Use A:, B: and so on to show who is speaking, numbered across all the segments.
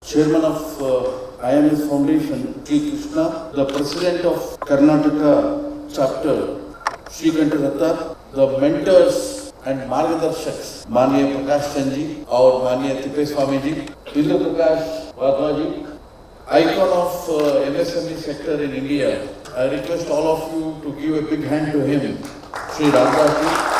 A: Chairman of IMS Foundation, Sri Krishna, the President of Karnataka Chapter, Sri Kantaratta, the mentors and Margadarshaks, Manya Prakash Chandji और Manya Tipe Swami ji, Indu Prakash Wadhwa ji, icon of MSME sector in India. I request all of you to give a big hand to him, Sri Ramdas ji.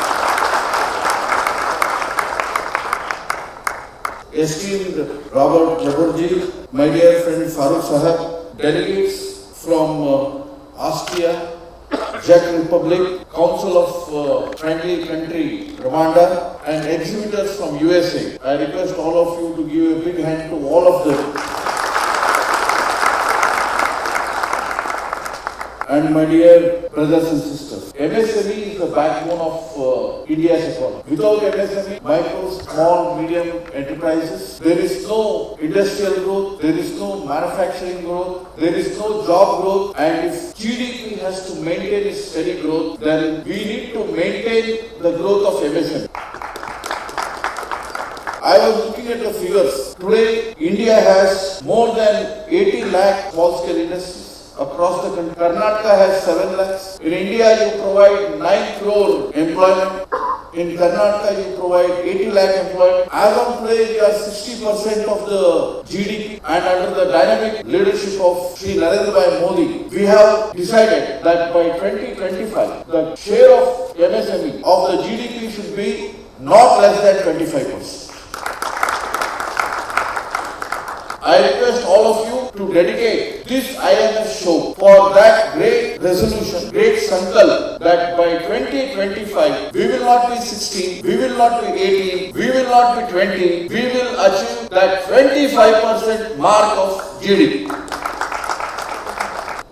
A: Esteemed Robert Laburji, my dear friend Farooq Sahab, delegates from Austria, Czech Republic, Council of Friendly Country, Rwanda, and exhibitors from USA. I request all of you to give a big hand to all of them. And my dear brothers and sisters, MSME is the backbone of India's economy. Without MSME, micro, small, medium enterprises, there is no industrial growth, there is no manufacturing growth, there is no job growth, and if GDP has to maintain its steady growth, then we need to maintain the growth of MSME. I was looking at the figures. Today, India has more than 80 lakh small-scale industries. Across the country, Karnataka has 7 lakhs. In India, you provide 9 crore employment. In Karnataka, you provide 80 lakh employment. As of today, we are 60% of the GDP. And under the dynamic leadership of Sri Narendra Bhai Modi, we have decided that by 2025, the share of MSME of the GDP should be not less than 25%. I request all of you to dedicate this IMS show for that great resolution, great sankalp that by 2025 we will not be 16, we will not be 18, we will not be 20, we will achieve that 25% mark of GDP.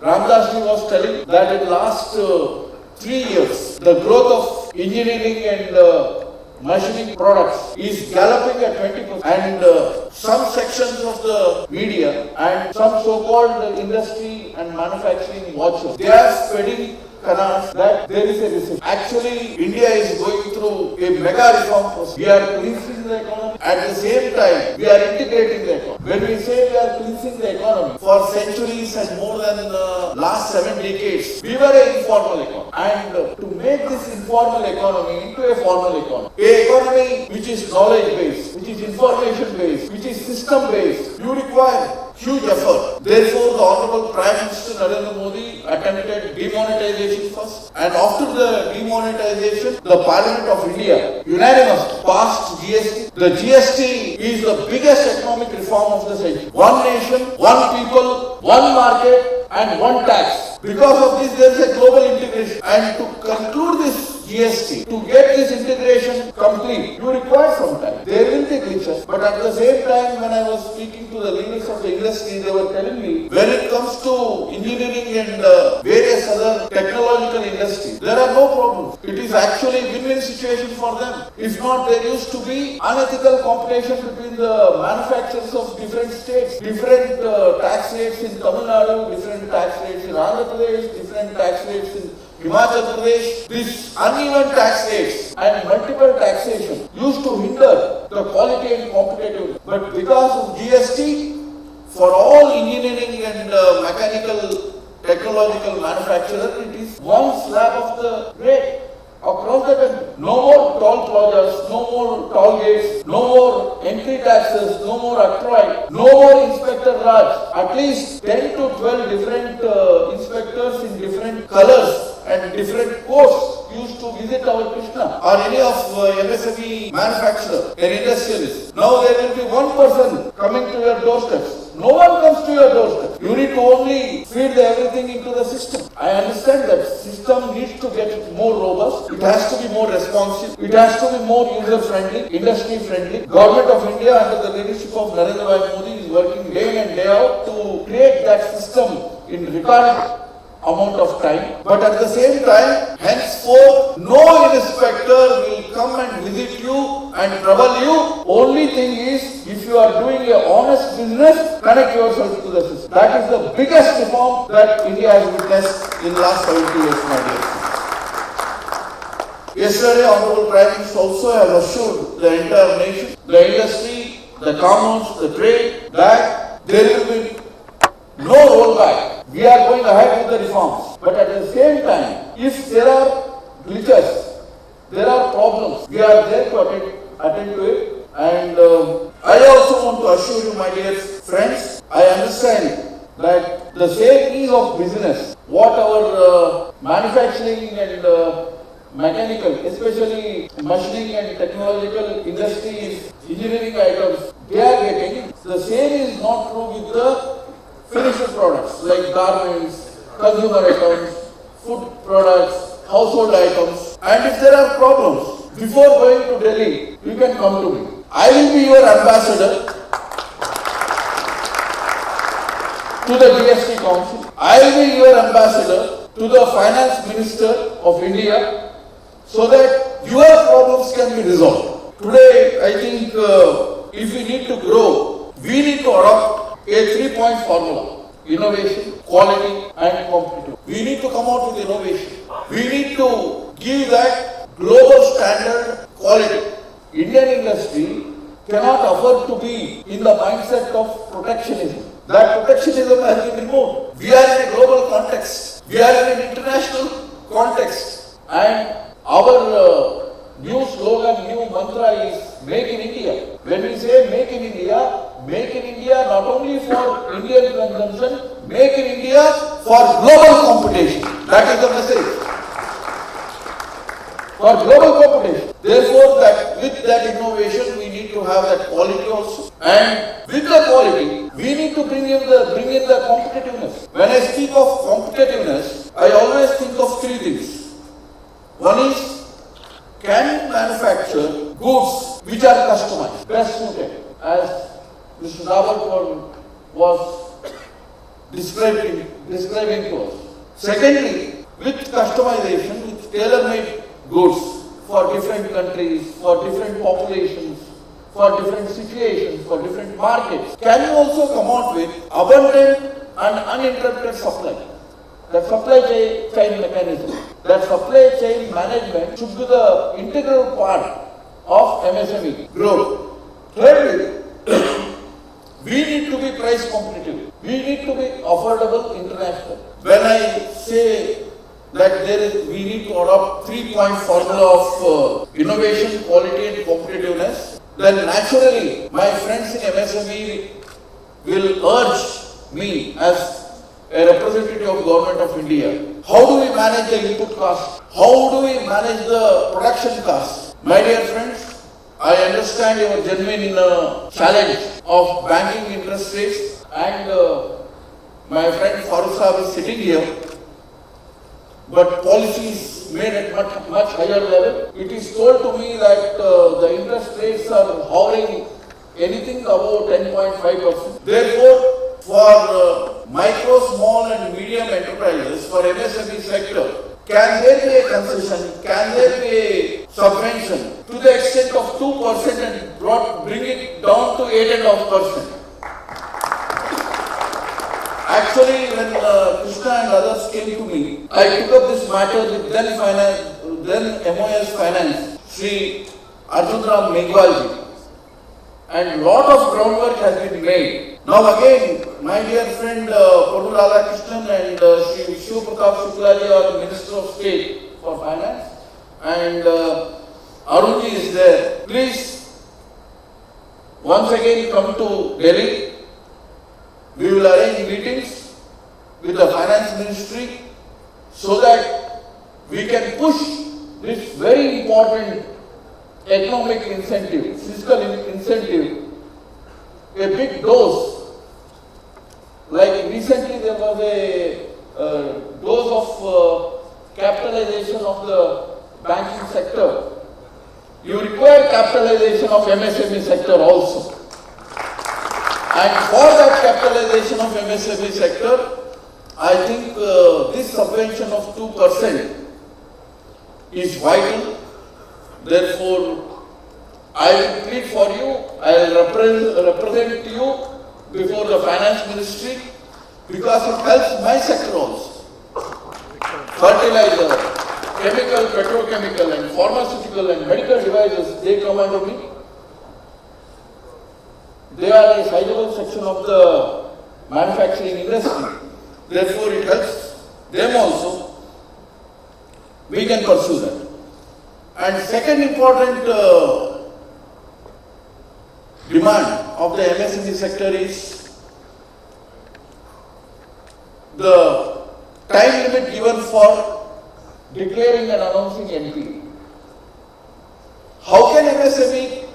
A: Ramdas ji was telling that in the last 3 years, the growth of engineering and machining products is galloping at 20%, and some sections of the media and some so-called industry and manufacturing watchers, they are spreading canards that there is a recession. Actually, India is going through a mega reform process. We are cleansing the economy. At the same time, we are integrating the economy. When we say we are cleansing the economy, for centuries and more than last 7 decades, we were an informal economy. And to make this informal economy into a formal economy, a economy which is knowledge-based, which is information-based, which is system-based, you require huge effort. Therefore, the Honorable Prime Minister Narendra Modi attempted demonetization first, and after the demonetization, the Parliament of India unanimously passed GST. The GST is the biggest economic reform of the century. One nation, one people, one market, and one tax. Because of this, there is a global integration. And to conclude this GST, to get this integration complete, you require some time. There will be glitches. But at the same time, when I was speaking to the leaders of the industry, they were telling me, when it comes to engineering and various other technological industries, there are no problems. It is actually a win-win situation for them. If not, there used to be unethical competition between the manufacturers of different states, different tax rates in Tamil Nadu, different tax rates in Andhra Pradesh, different tax rates in Himachal Pradesh. These uneven tax rates and multiple taxation used to hinder the quality and competitiveness. But because of GST, for all engineering and mechanical, technological manufacturers, it is one slab of the rate across the country. No more toll plazas, no more toll gates, no more entry taxes, no more octroi, no more Inspector Raj. At least 10 to 12 different inspectors in different colors and different courts used to visit our Krishna or any of MSME manufacturer, an industrialist. Now there will be one person coming to your doorsteps. No one comes to your doorstep. You need to only feed everything into the system. I understand that system needs to get more robust. It has to be more responsive. It has to be more user-friendly, industry-friendly. Government of India under the leadership of Narendra Bhai Modi is working day in and day out to create that system in record amount of time. But at the same time, henceforth, no inspector will come and visit you and trouble you. Only thing is, if you are doing a honest business, connect yourself to the system. That is the biggest reform that India has witnessed in the last 70 years, my dear friends. Yesterday, Honorable Prime Minister also has assured the entire nation, the industry, the commerce, the trade, that ahead with the reforms. But at the same time, if there are glitches, there are problems, we are there to attend to it. And I also want to assure you, my dear friends, I understand that the same ease of business, what our manufacturing and mechanical, especially machining and technological industries, engineering items, they are getting, the same is not true with the finished products like garments, consumer items, food products, household items. And if there are problems, before going to Delhi, you can come to me. I will be your ambassador to the GST Council. I will be your ambassador to the Finance Minister of India so that your problems can be resolved. Today, I think if we need to grow, we need to adopt a 3-point formula: innovation, quality and competitive. We need to come out with innovation. We need to give that global standard quality. Indian industry cannot afford to be in the mindset of protectionism. That protectionism has been removed. We are in a global context. We are in an international context. And our new slogan, new mantra is Make in India. When we say Make in India not only for Indian consumption, Make in India for global competition. That is the message. For global competition. Therefore, with that innovation, we need to have that quality also. And with the quality, we need to bring in the competitiveness. When I speak of competitiveness, I always think of three things. One is, can you manufacture goods which are customized, best suited, as Mr. Navalkar was describing to us. Secondly, with customization, with tailor-made goods for different countries, for different populations, for different situations, for different markets, can you also come out with abundant and uninterrupted supply? That supply chain mechanism, that supply chain management should be the integral part of MSME growth. Thirdly, we need to be price competitive. We need to be affordable international. When I say that we need to adopt 3-point formula of innovation, quality and competitiveness, then naturally my friends in MSME will urge me as a representative of Government of India. How do we manage the input cost? How do we manage the production cost? My dear friends, I understand your genuine challenge of banking interest rates, and my friend Farooq Sahib is sitting here. But policies made at much higher level. It is told to me that the interest rates are hovering anything above 10.5%. Therefore, for micro, small and medium enterprises, for MSME sector, can there be a concession? Can there be a subvention to the extent of 2% and bring it down to 8.5%? Actually, when Krishna and others came to me, I took up this matter with then MOS Finance, Sri Arjun Ram Meghwalji, and lot of groundwork has been made. Now again, my dear friend Ponu Radhakrishnan and Sri Shiv Pratap Shuklaji are Minister of State for Finance, and Arunji is there. Please, once again come to Delhi. We will arrange meetings with the Finance Ministry so that we can push this very important economic incentive, fiscal incentive, a big dose. Like recently there was a dose of capitalization of the banking sector. You require capitalization of MSME sector also. And for that capitalization of MSME sector, I think this subvention of 2% is vital. Therefore, I will plead for you, I will represent you before the Finance Ministry, because it helps my sector also. Fertilizer, chemical, petrochemical and pharmaceutical and medical devices, they come under me. They are a sizable section of the manufacturing industry. therefore it helps them also. We can pursue that. And second important demand of the MSME sector is the time limit given for declaring and announcing NPA. How can MSME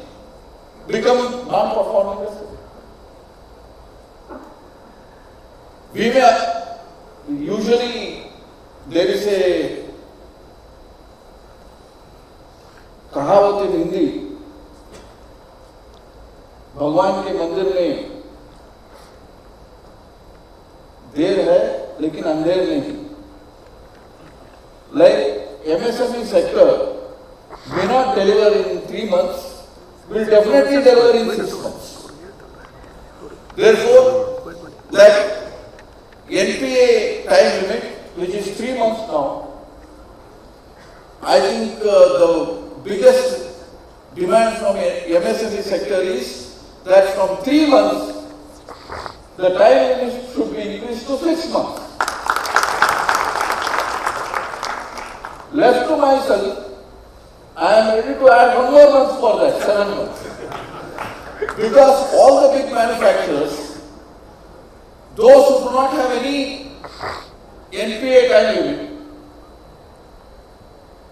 A: become non-performing? We may, usually there is a कहावत in Hindi, भगवान के मंदिर में देर है लेकिन अंधेर नहीं. Like MSME sector may not deliver in 3 months, will definitely deliver in 6 months. Therefore, that NPA time limit, which is 3 months now, I think the biggest demand from MSME sector is that from 3 months, the time limit should be increased to 6 months. Left to myself, I am ready to add 1 more month for that, 7 months. Because all the big manufacturers, those who do not have any NPA time limit,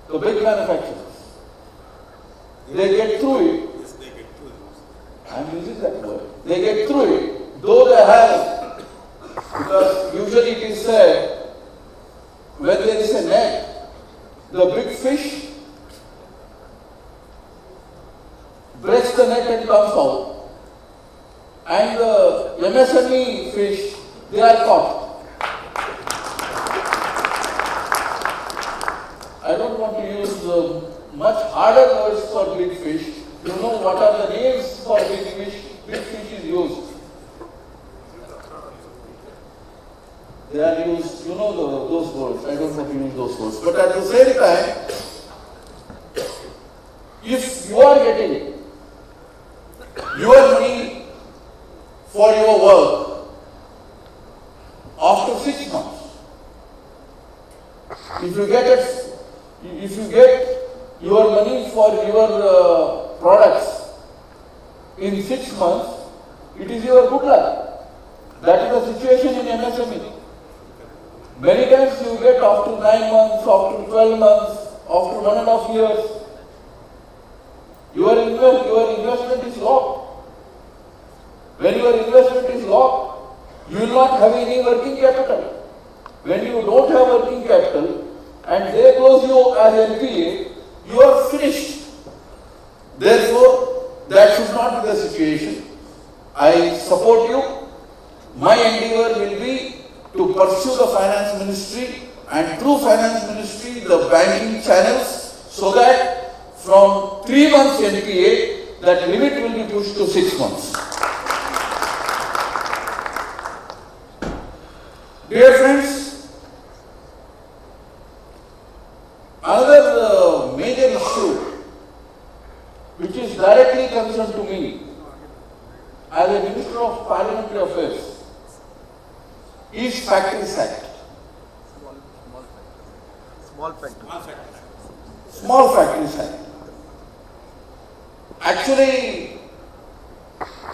A: the big manufacturers, they get through it.
B: Yes, they get through it.
A: I am using that word. They get through it, though they have, because usually it is said, when there is a net, the big fish breaks the net and comes out, and the MSME fish, they are caught. I don't want to use much harder words for big fish. You know what are the names for big fish? Big fish is used. They are used, you know those words. I don't want to use those words. But at the same time, if you are getting your money for your work after 6 months, if you get your money for your products in 6 months, it is your good luck. That is the situation in MSME. Many times you get after 9 months, after 12 months, after 1.5 years, your investment is locked. When your investment is locked, you will not have any working capital. When you don't have working capital and they close you as NPA, you are finished. Therefore, that should not be the situation. I support you. My endeavor will be to pursue the finance ministry and through finance ministry the banking channels so that from 3 months NPA, that limit will be pushed to 6 months. Dear friends, another major issue which is directly concerned to me as a Minister of Parliamentary Affairs is Factories Act. Small Factories Act. Actually,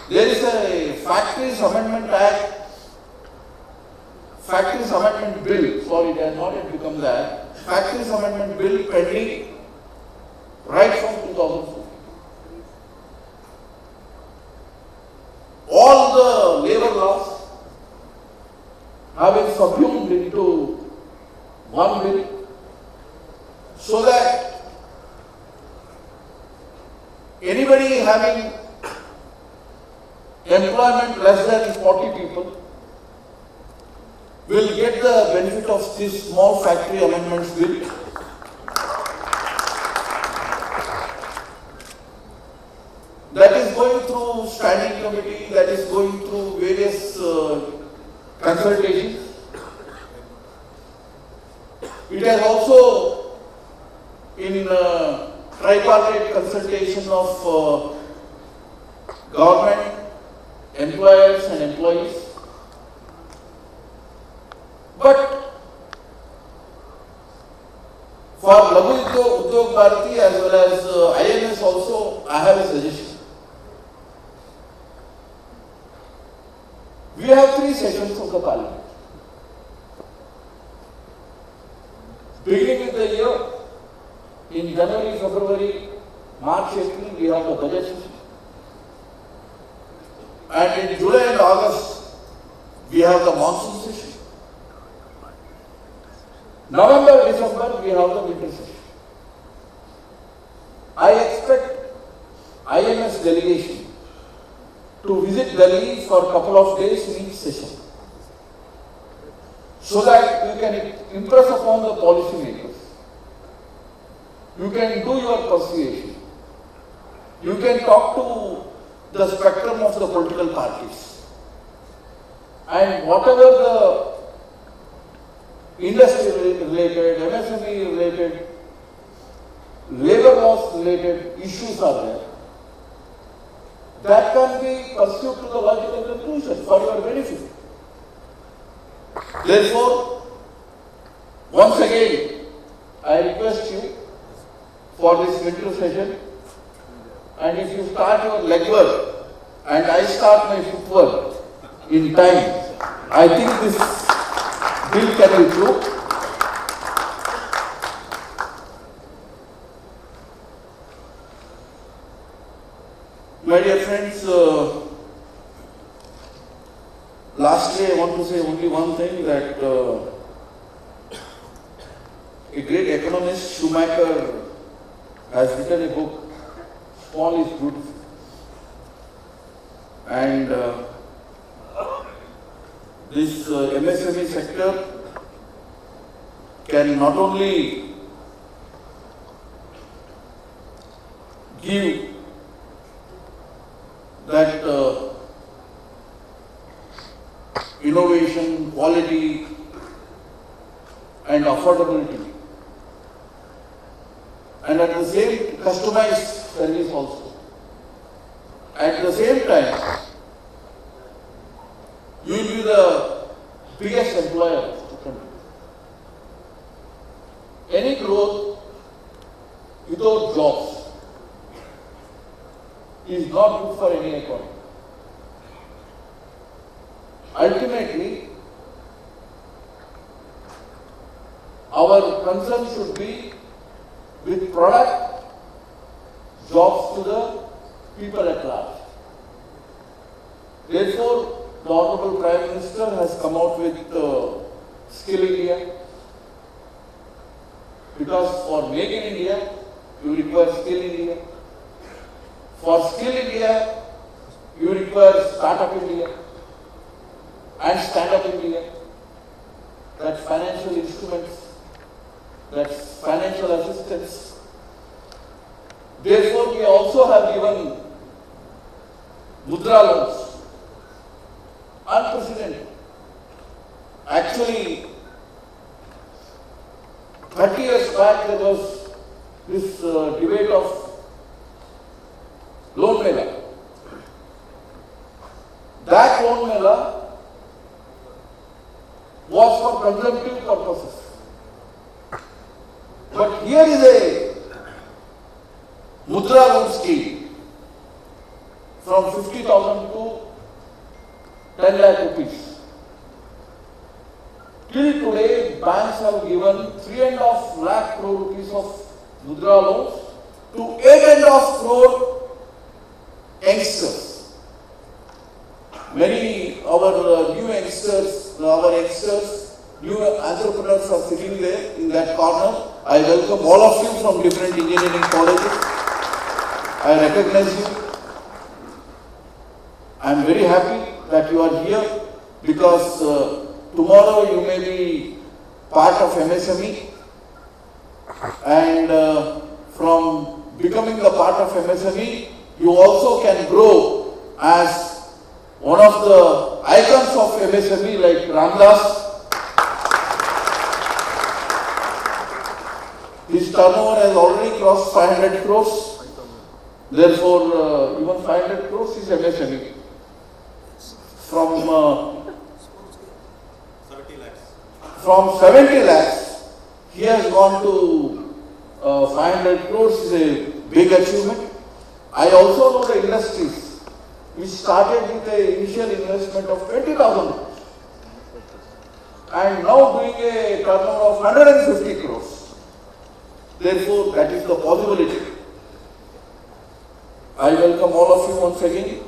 A: there is a Factories Amendment Act, Factories Amendment Bill, sorry, it has not yet become that, Factories Amendment Bill pending right from 2004. All the labor laws have been subsumed into one bill so that anybody having employment less than 40 people will get the benefit of this small factory amendments bill. That is going through standing committee, that is going through various consultations. It has also in tripartite consultation of government, employers and employees. We have 3 sessions of the parliament. Beginning with the year, in January, February, March, April, we have the budget session. And in July and August, we have the monsoon session. November, December, we have the winter session. I expect IMS delegation to visit Delhi for a couple of days in each session, so that you can impress upon the policy makers. You can do your persuasion. You can talk to the spectrum of the political parties. And whatever the industry related, MSME related, labor laws related issues are there, that can be pursued to the logical conclusion for your benefit. Therefore, once again, I request you for this winter session, and if you start your legwork and I start my footwork in time, I think this bill can be through. My dear friends, lastly I want to say only one thing, that a great economist, Schumacher, has written a book, Small is Beautiful. And this MSME sector can not only give that innovation, quality and affordability, and at the same customized service also. At the same time, you will be the biggest employer of the country. Any growth without jobs is not good for any economy. Ultimately, our concern should be with product, jobs to the people at large. Therefore, the Honorable Prime Minister has come out with Skill India, because for Make in India, you require Skill India. For Skill India, you require Startup India and Stand Up India. That's financial instruments, that's financial assistance. Therefore, we also have given Mudra loans, unprecedented. Actually, 30 years back there was this debate of loan mela. That loan mela was for consumptive purposes. But here is a Mudra loan scheme from 50,000 to 10 lakh rupees. Till today, banks have given 3.5 lakh crore rupees of Mudra loans to 8.5 crore youngsters. Many our new youngsters, new entrepreneurs are sitting there in that corner. I welcome all of you from different engineering colleges. I recognize you. I am very happy that you are here, because tomorrow you may be part of MSME, and from becoming the part of MSME, you also can grow as one of the icons of MSME like Ramdas. His turnover has already crossed 500 crores. Therefore, even 500 crores is MSME. From 70 lakhs, he has gone to 500 crores is a big achievement. I also know the industries which started with an initial investment of 20,000 rupees and now doing a turnover of 150 crores. Therefore, that is the possibility. I welcome all of you once again,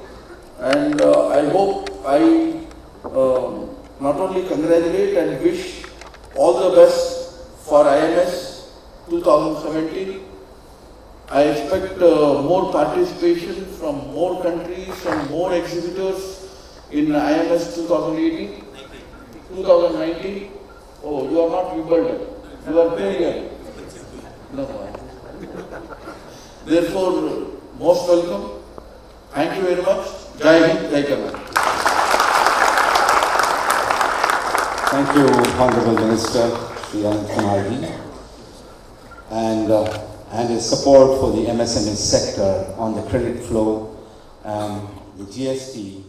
A: and I hope I not only congratulate and wish all the best for IMS 2017. I expect more participation from more countries and more exhibitors in IMS 2018, 2019. Oh, you are not Wimbledon. You are Premier. No. Therefore, most welcome. Thank you very much. Jai Hind, Jai Karnataka.
C: Thank you, Honorable Minister Shri Anant Kumarji, and his support for the MSME sector on the credit flow and the GST